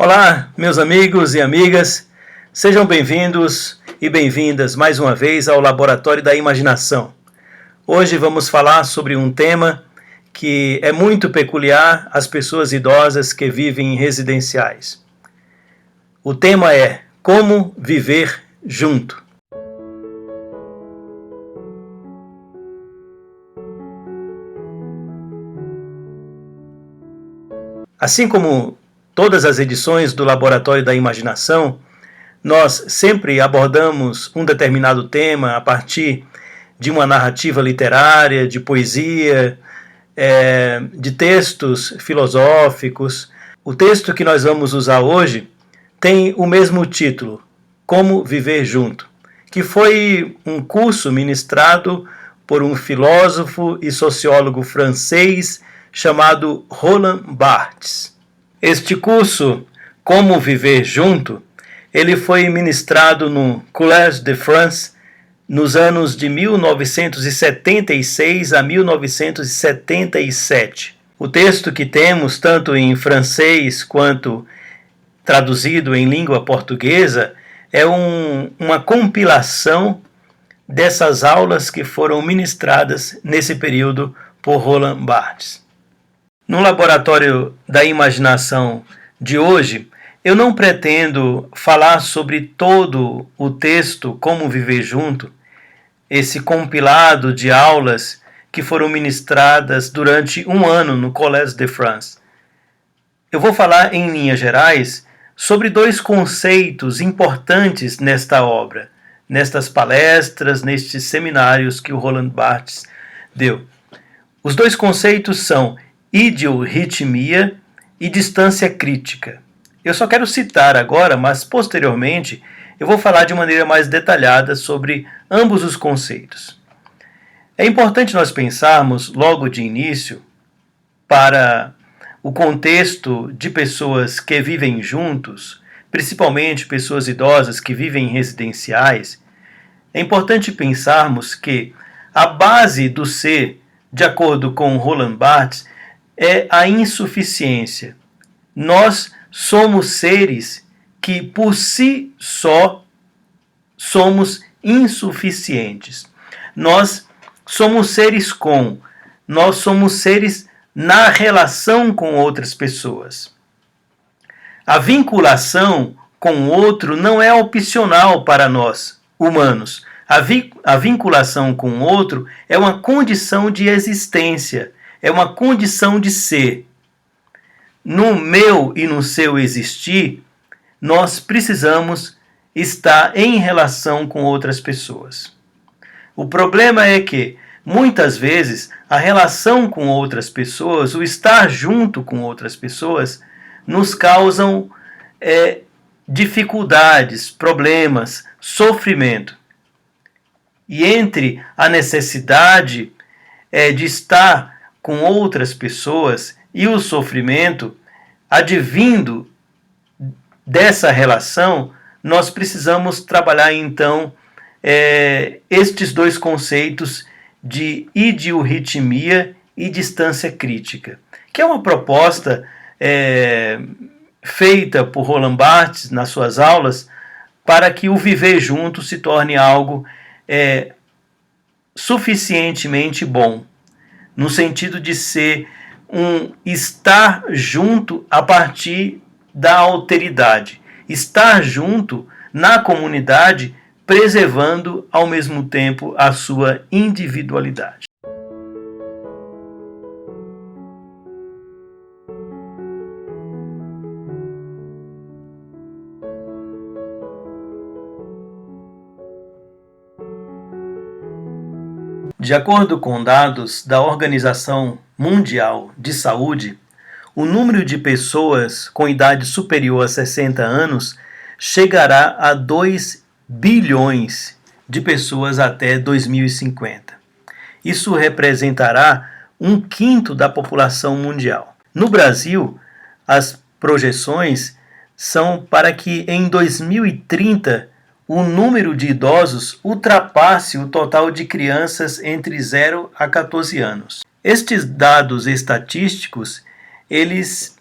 Olá, meus amigos e amigas, sejam bem-vindos e bem-vindas mais uma vez ao Laboratório da Imaginação. Hoje vamos falar sobre um tema que é muito peculiar às pessoas idosas que vivem em residenciais. O tema é como viver junto. Assim como todas as edições do Laboratório da Imaginação, nós sempre abordamos um determinado tema a partir de uma narrativa literária, de poesia, de textos filosóficos. O texto que nós vamos usar hoje tem o mesmo título, Como Viver Junto, que foi um curso ministrado por um filósofo e sociólogo francês chamado Roland Barthes. Este curso, Como Viver Junto, ele foi ministrado no Collège de France nos anos de 1976 a 1977. O texto que temos, tanto em francês quanto traduzido em língua portuguesa, é uma compilação dessas aulas que foram ministradas nesse período por Roland Barthes. No Laboratório da Imaginação de hoje, eu não pretendo falar sobre todo o texto Como Viver Junto, esse compilado de aulas que foram ministradas durante um ano no Collège de France. Eu vou falar, em linhas gerais, sobre dois conceitos importantes nesta obra, nestas palestras, nestes seminários que o Roland Barthes deu. Os dois conceitos são idiorritmia e distância crítica. Eu só quero citar agora, mas posteriormente eu vou falar de maneira mais detalhada sobre ambos os conceitos. É importante nós pensarmos logo de início para o contexto de pessoas que vivem juntos, principalmente pessoas idosas que vivem em residenciais. É importante pensarmos que a base do ser, de acordo com Roland Barthes, é a insuficiência. Nós somos seres que por si só somos insuficientes. Nós somos seres na relação com outras pessoas. A vinculação com o outro não é opcional para nós, humanos. A vinculação com o outro é uma condição de existência, é uma condição de ser. No meu e no seu existir, nós precisamos estar em relação com outras pessoas. O problema é que, muitas vezes, a relação com outras pessoas, o estar junto com outras pessoas, nos causam dificuldades, problemas, sofrimento. E entre a necessidade de estar com outras pessoas e o sofrimento advindo dessa relação, nós precisamos trabalhar então estes dois conceitos de idiorritmia e distância crítica, que é uma proposta feita por Roland Barthes nas suas aulas para que o viver junto se torne algo suficientemente bom, no sentido de ser um estar junto a partir da alteridade, estar junto na comunidade, preservando ao mesmo tempo a sua individualidade. De acordo com dados da Organização Mundial de Saúde, o número de pessoas com idade superior a 60 anos chegará a 2 bilhões de pessoas até 2050. Isso representará 1/5 da população mundial. No Brasil, as projeções são para que em 2030 o número de idosos ultrapasse o total de crianças entre 0 a 14 anos. Estes dados estatísticos, eles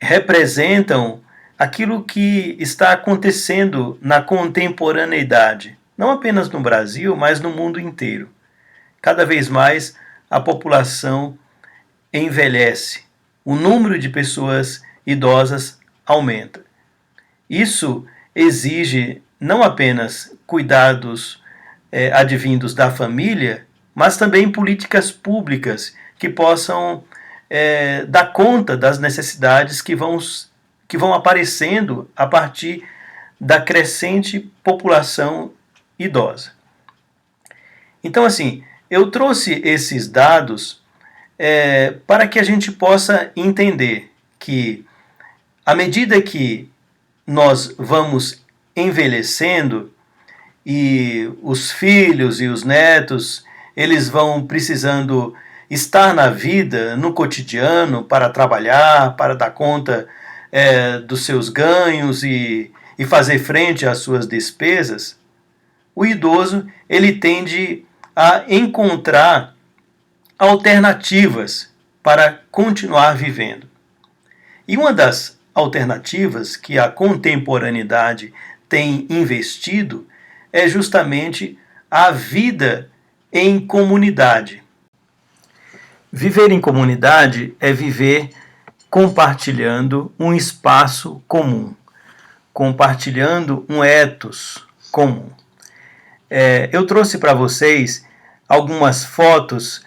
representam aquilo que está acontecendo na contemporaneidade, não apenas no Brasil, mas no mundo inteiro. Cada vez mais a população envelhece, o número de pessoas idosas aumenta. Isso exige não apenas cuidados advindos da família, mas também políticas públicas que possam dar conta das necessidades que vão aparecendo a partir da crescente população idosa. Então, assim, eu trouxe esses dados para que a gente possa entender que, à medida que nós vamos envelhecendo e os filhos e os netos, eles vão precisando estar na vida, no cotidiano, para trabalhar, para dar conta dos seus ganhos e fazer frente às suas despesas, o idoso ele tende a encontrar alternativas para continuar vivendo. E uma das alternativas que a contemporaneidade tem investido é justamente a vida em comunidade. Viver em comunidade é viver compartilhando um espaço comum, compartilhando um ethos comum. Eu trouxe para vocês algumas fotos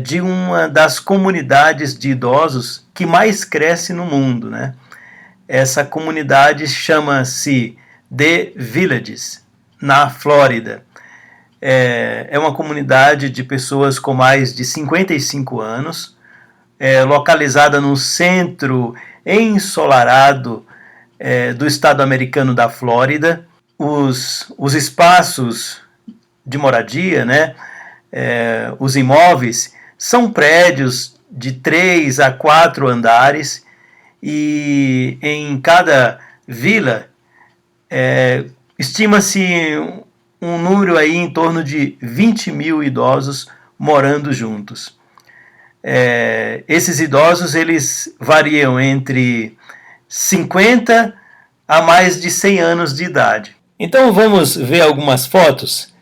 de uma das comunidades de idosos que mais cresce no mundo, né? Essa comunidade chama-se The Villages, na Flórida. É uma comunidade de pessoas com mais de 55 anos, localizada no centro ensolarado do estado americano da Flórida. Os espaços de moradia, né, os imóveis, são prédios de 3 a 4 andares e em cada vila estima-se um número aí em torno de 20 mil idosos morando juntos. Esses idosos eles variam entre 50 a mais de 100 anos de idade. Então vamos ver algumas fotos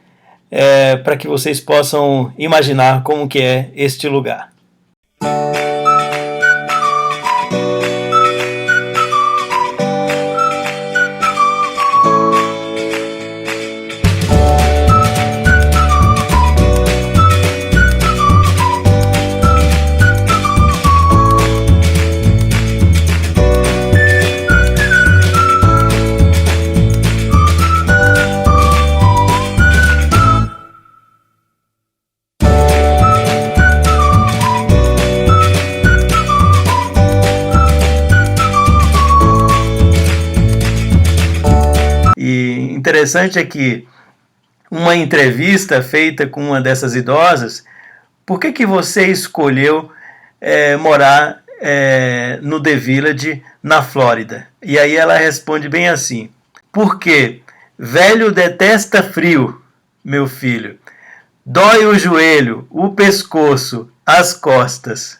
para que vocês possam imaginar como que é este lugar. E interessante é que uma entrevista feita com uma dessas idosas, por que você escolheu morar no The Village, na Flórida? E aí ela responde bem assim: porque velho detesta frio, meu filho. Dói o joelho, o pescoço, as costas.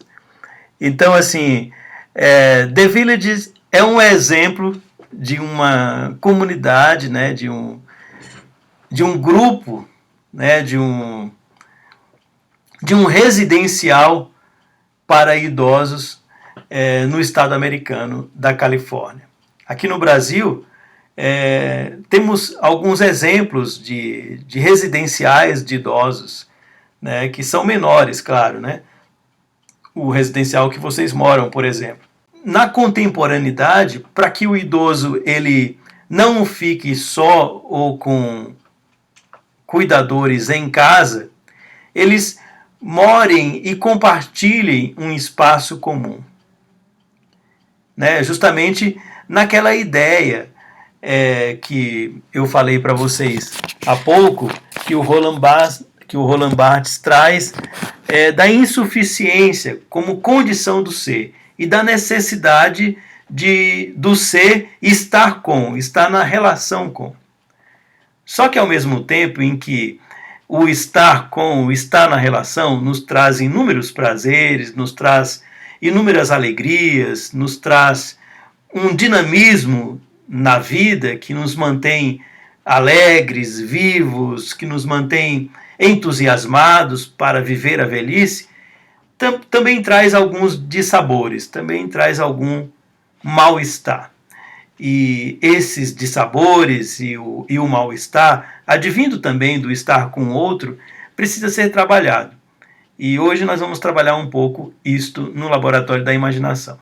Então, assim, The Village é um exemplo de uma comunidade, né, de um grupo, né, de um residencial para idosos no estado americano da Califórnia. Aqui no Brasil, temos alguns exemplos de residenciais de idosos, né, que são menores, claro, né? O residencial que vocês moram, por exemplo. Na contemporaneidade, para que o idoso ele não fique só ou com cuidadores em casa, eles morem e compartilhem um espaço comum, né? Justamente naquela ideia que eu falei para vocês há pouco, que o Roland Barthes traz da insuficiência como condição do ser e da necessidade do ser estar na relação com. Só que ao mesmo tempo em que o estar na relação nos traz inúmeros prazeres, nos traz inúmeras alegrias, nos traz um dinamismo na vida que nos mantém alegres, vivos, que nos mantém entusiasmados para viver a velhice, também traz alguns dissabores, também traz algum mal-estar. E esses dissabores e o mal-estar, advindo também do estar com o outro, precisa ser trabalhado. E hoje nós vamos trabalhar um pouco isto no Laboratório da Imaginação.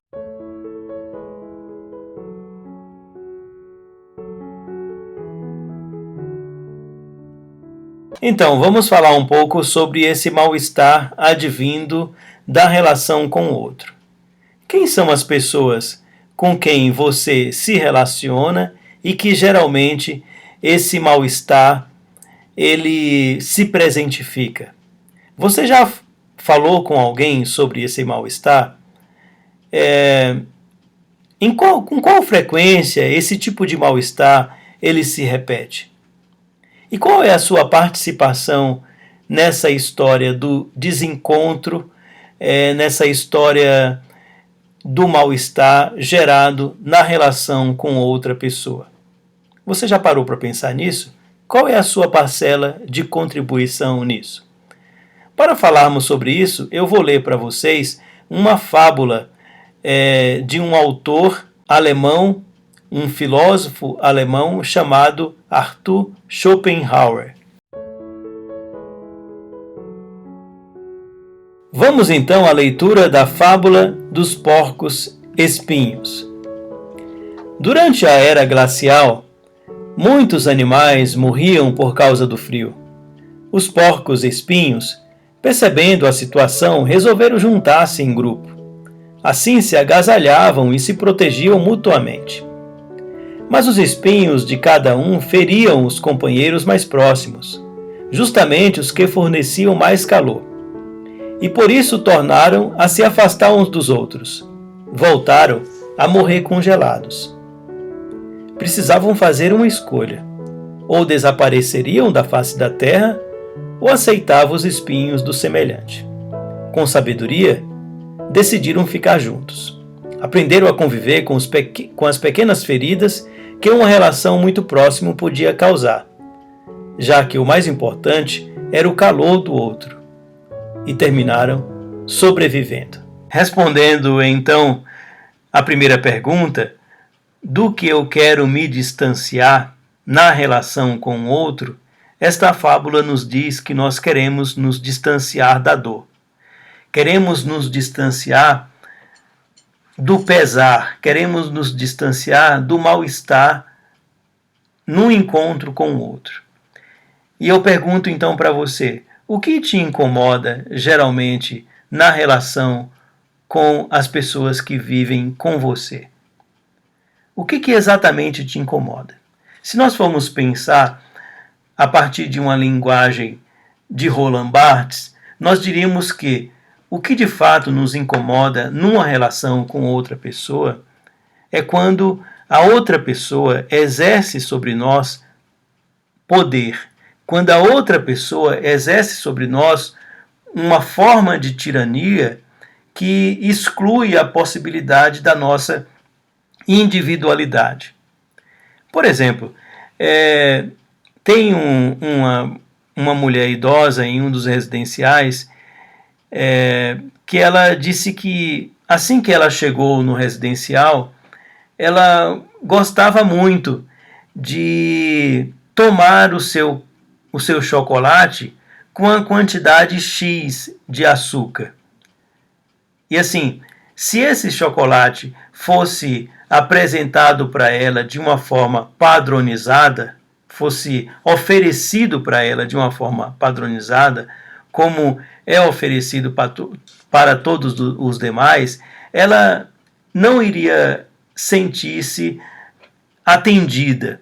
Então, vamos falar um pouco sobre esse mal-estar advindo da relação com o outro. Quem são as pessoas com quem você se relaciona e que geralmente esse mal-estar ele se presentifica? Você já falou com alguém sobre esse mal-estar? Com qual frequência esse tipo de mal-estar ele se repete? E qual é a sua participação nessa história do desencontro, nessa história do mal-estar gerado na relação com outra pessoa? Você já parou para pensar nisso? Qual é a sua parcela de contribuição nisso? Para falarmos sobre isso, eu vou ler para vocês uma fábula de um autor alemão, um filósofo alemão chamado Arthur Schopenhauer. Vamos então à leitura da fábula dos porcos espinhos. Durante a era glacial, muitos animais morriam por causa do frio. Os porcos espinhos, percebendo a situação, resolveram juntar-se em grupo. Assim se agasalhavam e se protegiam mutuamente. Mas os espinhos de cada um feriam os companheiros mais próximos, justamente os que forneciam mais calor. E por isso tornaram a se afastar uns dos outros. Voltaram a morrer congelados. Precisavam fazer uma escolha. Ou desapareceriam da face da terra, ou aceitavam os espinhos do semelhante. Com sabedoria, decidiram ficar juntos. Aprenderam a conviver com as pequenas feridas que uma relação muito próxima podia causar, já que o mais importante era o calor do outro, e terminaram sobrevivendo. Respondendo então à primeira pergunta, do que eu quero me distanciar na relação com o outro, esta fábula nos diz que nós queremos nos distanciar da dor. Queremos nos distanciar do pesar, queremos nos distanciar do mal-estar no encontro com o outro. E eu pergunto então para você, o que te incomoda geralmente na relação com as pessoas que vivem com você? O que exatamente te incomoda? Se nós formos pensar a partir de uma linguagem de Roland Barthes, nós diríamos que o que de fato nos incomoda numa relação com outra pessoa é quando a outra pessoa exerce sobre nós poder, quando a outra pessoa exerce sobre nós uma forma de tirania que exclui a possibilidade da nossa individualidade. Por exemplo, tem uma mulher idosa em um dos residenciais que ela disse que assim que ela chegou no residencial, ela gostava muito de tomar o seu chocolate com a quantidade X de açúcar. E assim, se esse chocolate fosse apresentado para ela de uma forma padronizada, fosse oferecido para ela de uma forma padronizada, como é oferecido para todos os demais, ela não iria sentir-se atendida,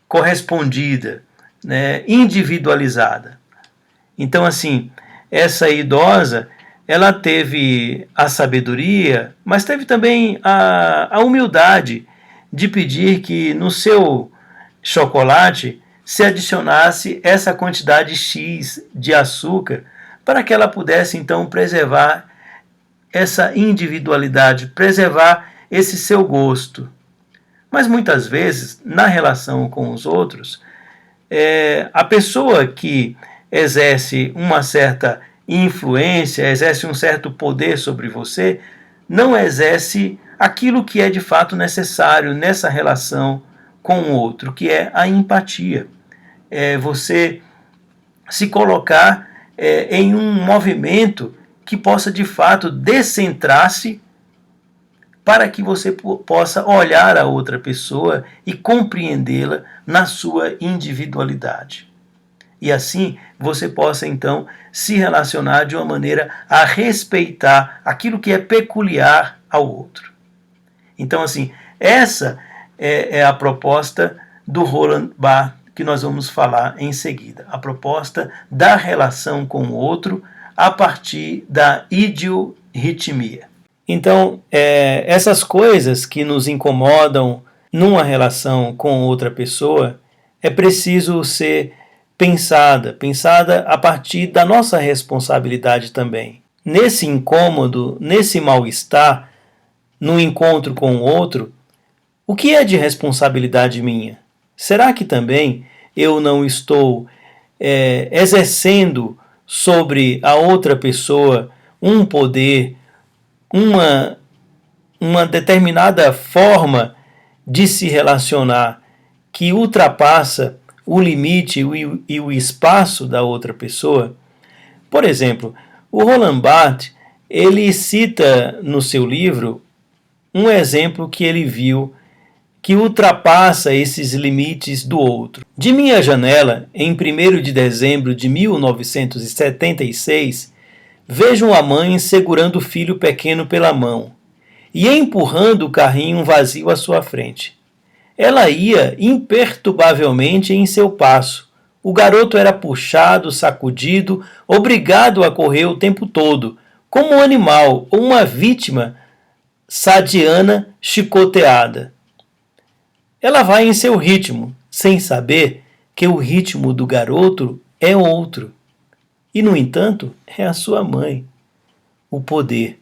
correspondida, né, individualizada. Então, assim, essa idosa, ela teve a sabedoria, mas teve também a humildade de pedir que no seu chocolate se adicionasse essa quantidade X de açúcar para que ela pudesse então preservar essa individualidade, preservar esse seu gosto. Mas muitas vezes, na relação com os outros, a pessoa que exerce uma certa influência, exerce um certo poder sobre você, não exerce aquilo que é de fato necessário nessa relação com o outro, que é a empatia. É você se colocar em um movimento que possa de fato descentrar-se para que você possa olhar a outra pessoa e compreendê-la na sua individualidade. E assim você possa então se relacionar de uma maneira a respeitar aquilo que é peculiar ao outro. Então, assim, essa é a proposta do Roland Barthes que nós vamos falar em seguida. A proposta da relação com o outro a partir da idiorritmia. Então, essas coisas que nos incomodam numa relação com outra pessoa, é preciso ser pensada a partir da nossa responsabilidade também. Nesse incômodo, nesse mal-estar, no encontro com o outro, o que é de responsabilidade minha? Será que também eu não estou exercendo sobre a outra pessoa um poder, uma determinada forma de se relacionar que ultrapassa o limite e o espaço da outra pessoa? Por exemplo, o Roland Barthes, ele cita no seu livro um exemplo que ele viu que ultrapassa esses limites do outro. De minha janela, em 1º de dezembro de 1976, vejo uma mãe segurando o filho pequeno pela mão e empurrando o carrinho vazio à sua frente. Ela ia imperturbavelmente em seu passo. O garoto era puxado, sacudido, obrigado a correr o tempo todo, como um animal ou uma vítima sadiana chicoteada. Ela vai em seu ritmo, sem saber que o ritmo do garoto é outro. E, no entanto, é a sua mãe. O poder,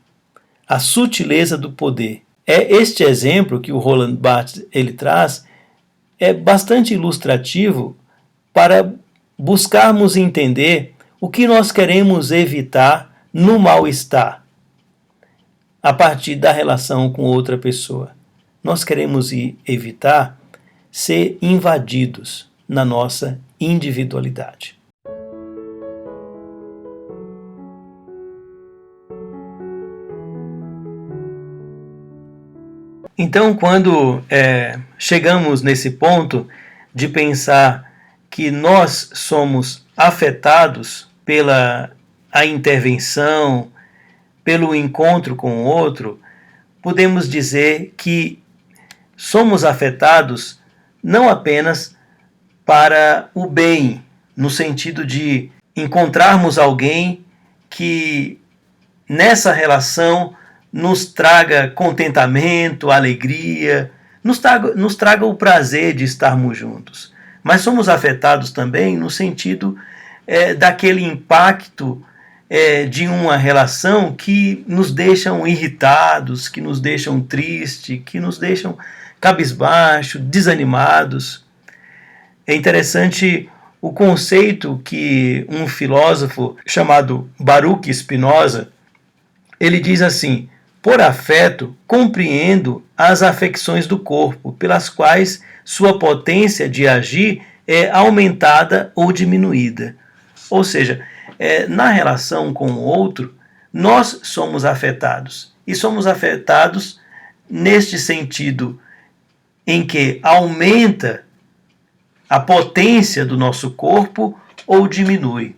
a sutileza do poder. Este exemplo que o Roland Barthes ele traz é bastante ilustrativo para buscarmos entender o que nós queremos evitar no mal-estar a partir da relação com outra pessoa. Nós queremos evitar ser invadidos na nossa individualidade. Então, quando chegamos nesse ponto de pensar que nós somos afetados pela a intervenção, pelo encontro com o outro, podemos dizer que somos afetados não apenas para o bem, no sentido de encontrarmos alguém que nessa relação nos traga contentamento, alegria, nos traga o prazer de estarmos juntos. Mas somos afetados também no sentido daquele impacto de uma relação que nos deixam irritados, que nos deixam tristes, que nos deixam cabisbaixos, desanimados. É interessante o conceito que um filósofo chamado Baruch Spinoza, ele diz assim: por afeto, compreendo as afecções do corpo, pelas quais sua potência de agir é aumentada ou diminuída. Ou seja, na relação com o outro, nós somos afetados. E somos afetados neste sentido em que aumenta a potência do nosso corpo ou diminui.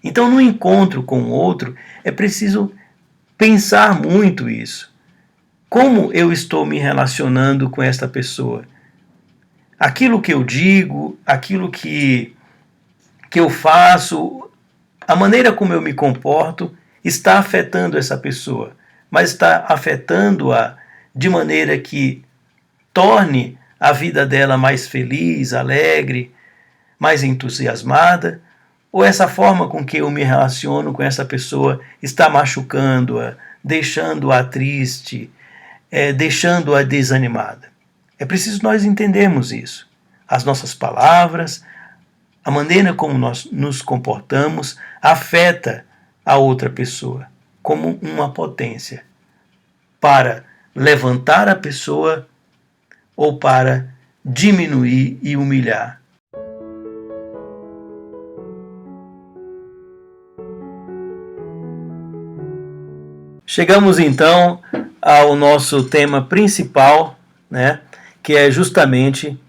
Então, no encontro com o outro, é preciso pensar muito isso. Como eu estou me relacionando com esta pessoa? Aquilo que eu digo, aquilo que eu faço, a maneira como eu me comporto está afetando essa pessoa, mas está afetando-a de maneira que torne a vida dela mais feliz, alegre, mais entusiasmada? Ou essa forma com que eu me relaciono com essa pessoa está machucando-a, deixando-a triste, deixando-a desanimada? É preciso nós entendermos isso. As nossas palavras, a maneira como nós nos comportamos afeta a outra pessoa como uma potência para levantar a pessoa ou para diminuir e humilhar. Chegamos então ao nosso tema principal, né, que é justamente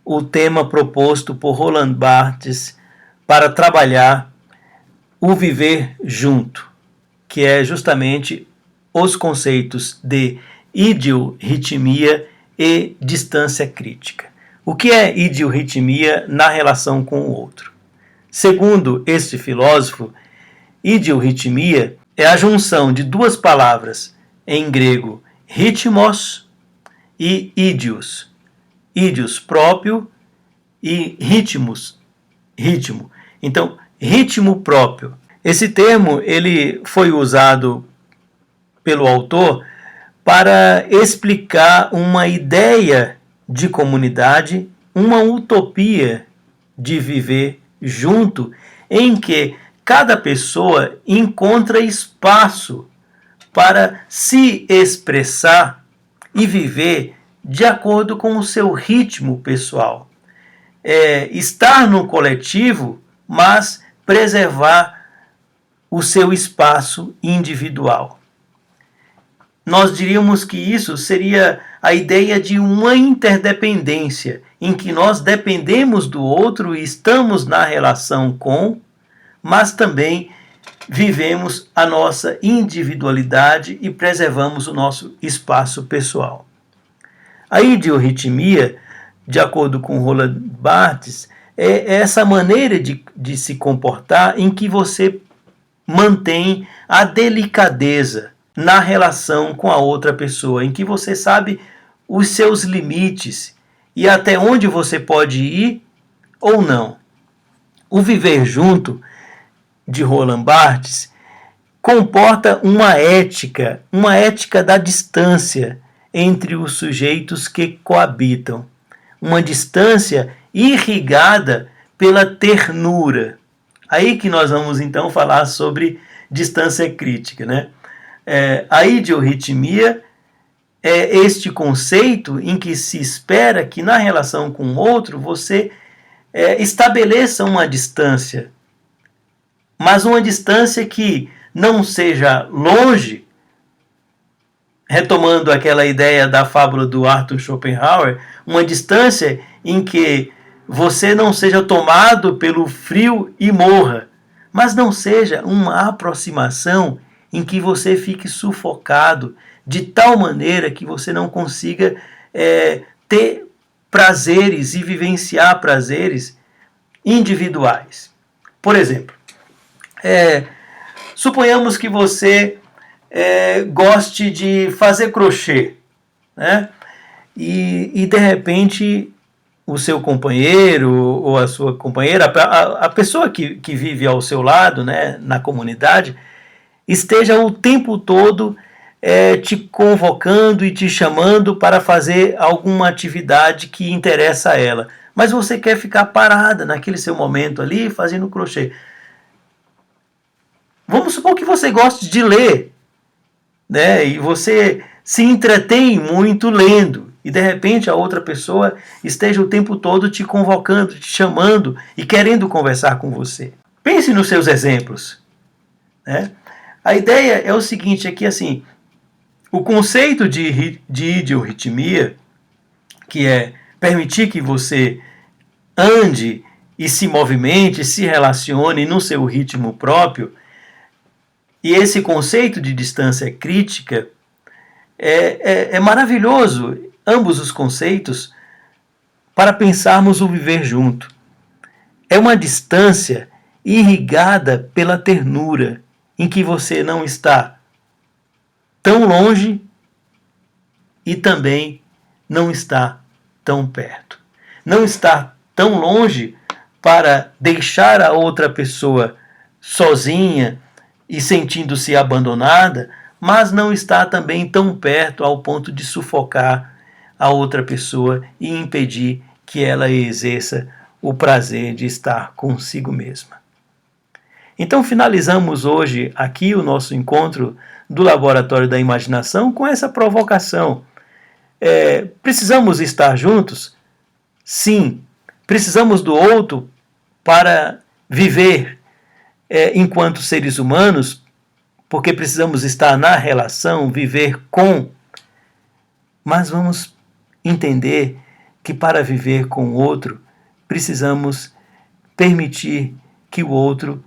o tema proposto por Roland Barthes para trabalhar o viver junto, que é justamente os conceitos de idiorritmia e distância crítica. O que é idiorritmia na relação com o outro? Segundo este filósofo, idiorritmia é a junção de duas palavras em grego, ritmos e idios. Idios próprio e ritmos, ritmo. Então, ritmo próprio. Esse termo ele foi usado pelo autor para explicar uma ideia de comunidade, uma utopia de viver junto, em que cada pessoa encontra espaço para se expressar e viver de acordo com o seu ritmo pessoal. Estar no coletivo, mas preservar o seu espaço individual. Nós diríamos que isso seria a ideia de uma interdependência, em que nós dependemos do outro e estamos na relação com, mas também vivemos a nossa individualidade e preservamos o nosso espaço pessoal. A idiorritmia, de acordo com Roland Barthes, é essa maneira de se comportar em que você mantém a delicadeza na relação com a outra pessoa, em que você sabe os seus limites e até onde você pode ir ou não. O viver junto, de Roland Barthes, comporta uma ética da distância entre os sujeitos que coabitam. Uma distância irrigada pela ternura. Aí que nós vamos então falar sobre distância crítica, né? A idiorritmia é este conceito em que se espera que na relação com o outro você estabeleça uma distância, mas uma distância que não seja longe, retomando aquela ideia da fábula do Arthur Schopenhauer, uma distância em que você não seja tomado pelo frio e morra, mas não seja uma aproximação em que você fique sufocado de tal maneira que você não consiga ter prazeres e vivenciar prazeres individuais. Por exemplo, suponhamos que você goste de fazer crochê, né? E de repente o seu companheiro ou a sua companheira, a pessoa que vive ao seu lado, né, na comunidade, esteja o tempo todo te convocando e te chamando para fazer alguma atividade que interessa a ela. Mas você quer ficar parada naquele seu momento ali fazendo crochê. Vamos supor que você goste de ler, né? E você se entretém muito lendo. E de repente a outra pessoa esteja o tempo todo te convocando, te chamando e querendo conversar com você. Pense nos seus exemplos, né? A ideia é o seguinte, aqui assim, o conceito de idiorritmia, que é permitir que você ande e se movimente, se relacione no seu ritmo próprio, e esse conceito de distância crítica é maravilhoso, ambos os conceitos, para pensarmos o viver junto. É uma distância irrigada pela ternura, em que você não está tão longe e também não está tão perto. Não está tão longe para deixar a outra pessoa sozinha e sentindo-se abandonada, mas não está também tão perto ao ponto de sufocar a outra pessoa e impedir que ela exerça o prazer de estar consigo mesma. Então finalizamos hoje aqui o nosso encontro do Laboratório da Imaginação com essa provocação. Precisamos estar juntos? Sim. Precisamos do outro para viver enquanto seres humanos, porque precisamos estar na relação, viver com. Mas vamos entender que para viver com o outro, precisamos permitir que o outro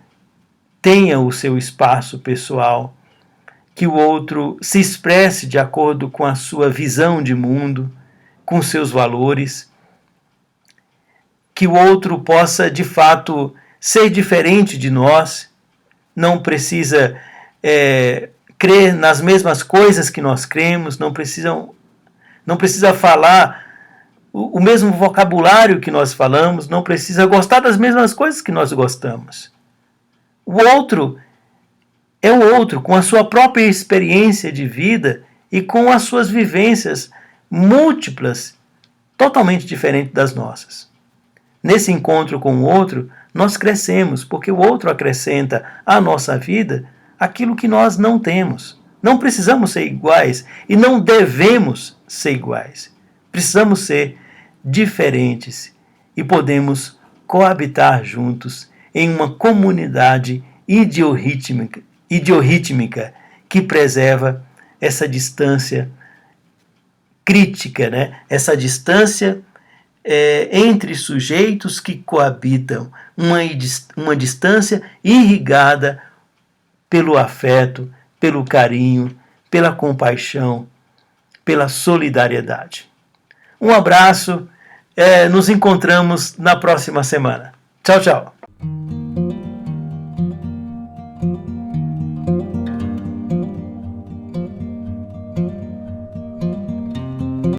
tenha o seu espaço pessoal, que o outro se expresse de acordo com a sua visão de mundo, com seus valores, que o outro possa, de fato, ser diferente de nós, não precisa crer nas mesmas coisas que nós cremos, não precisa falar o mesmo vocabulário que nós falamos, não precisa gostar das mesmas coisas que nós gostamos. O outro é o outro, com a sua própria experiência de vida e com as suas vivências múltiplas, totalmente diferentes das nossas. Nesse encontro com o outro, nós crescemos, porque o outro acrescenta à nossa vida aquilo que nós não temos. Não precisamos ser iguais e não devemos ser iguais. Precisamos ser diferentes e podemos coabitar juntos em uma comunidade idiorrítmica que preserva essa distância crítica, né? Essa distância entre sujeitos que coabitam, uma distância irrigada pelo afeto, pelo carinho, pela compaixão, pela solidariedade. Um abraço, nos encontramos na próxima semana. Tchau, tchau.